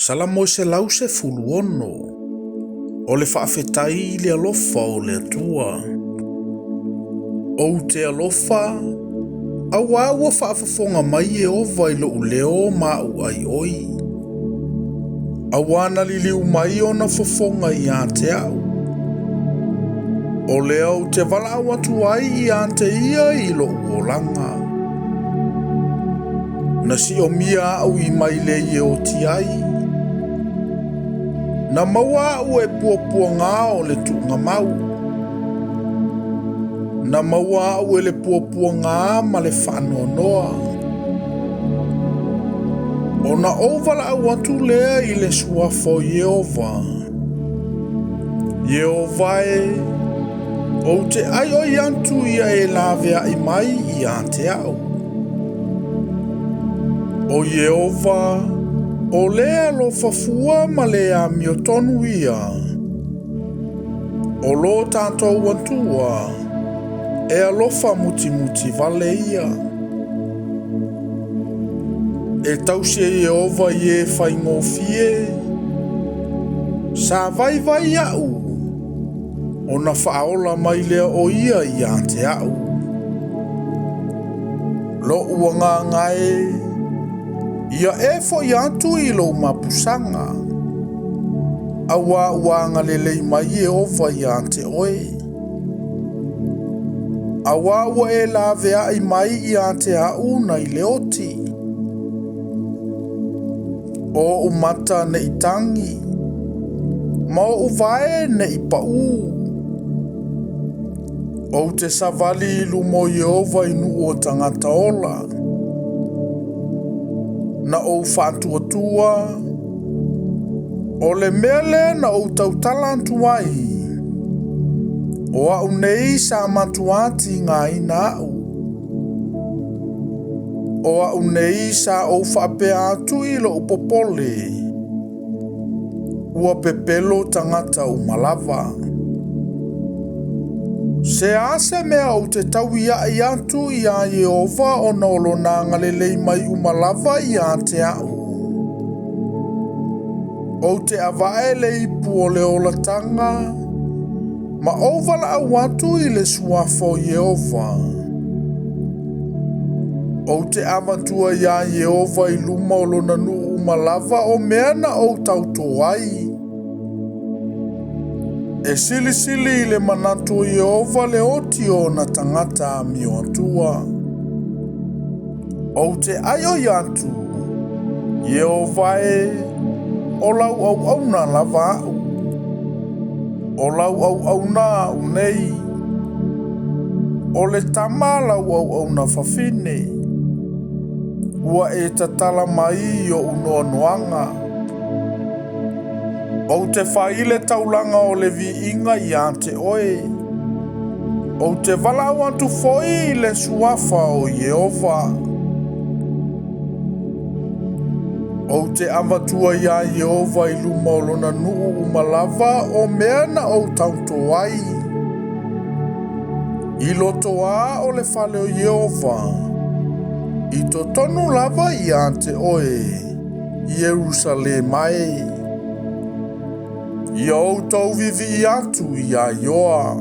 Salamo se lau se fuluono. O le whaafetai le alofa o le atua. O te alofa, awa ua whaafafonga mai e ova i lo uleo ma u ai oi. Awana liliu mai o na fofonga i a te au. O leo te wala awatu ai i a te ia i lo uolanga. Na si o mia au i mai le i o ti ai. Na maua au e puapua ngā o le tuunga mau. Na maua au e le puapua ngā ma le whanua noa. O na ovala au atu lea i le suafo Yehova. Yehova e, o te ai o iantu ia e lavea i mai i a te au. O Yehova, o lea lo fafua ma lea miotonu ia. O lo tātou atua, e alofa muti muti vale ia. E tausi e Yehova i e whaingofie, sa vai vai au, o na whaola mai lea o ia i a te au. Lo ua ngā ngai, ia e fo i atu i lo mapusanga. Awa uanga lelei mai e ova i a te oe. Awa ua e la vea i mai i a te au na i leoti. O umata ne i tangi. Ma o uvae ne i pau. O te savali i lumo Yehova i nu o tangata ola. Na o whaatuatua, o le mele na o tautalantu ai, o au nei sa matuati ngā ina au. O au nei sa o whaapea atu i lo upopole, ua pepelo tangata umalava. Se ase mea o te tauia i atu i a Yehova o na olonanga lelei mai umalava i a te au. O te avae le ipu o le olatanga, ma ovala au atu i le suafo Yehova. O te avatua i a Yehova i luma o lona nuu umalava o mea na o tauto ai. E sili sili i le manatu o Yehova le oti o na tangata mi o atua. O te aio i atu, Yehova e, o lau au na lava au. O lau au na unei. O le tama lau au na fafine. Ua e tatala mai o unoa noanga. O te whaile taulanga o le vi inga i a te oe. O te walau atu foi i le suafa o Yehova. O te avatua i a Yehova i luma o lona nuu umalava o mea na o tauto ai. I loto a o le fale o Yehova. I to tonu lava i a te oe. Jerusalemai. I au tau vivi i atu i a Ioa.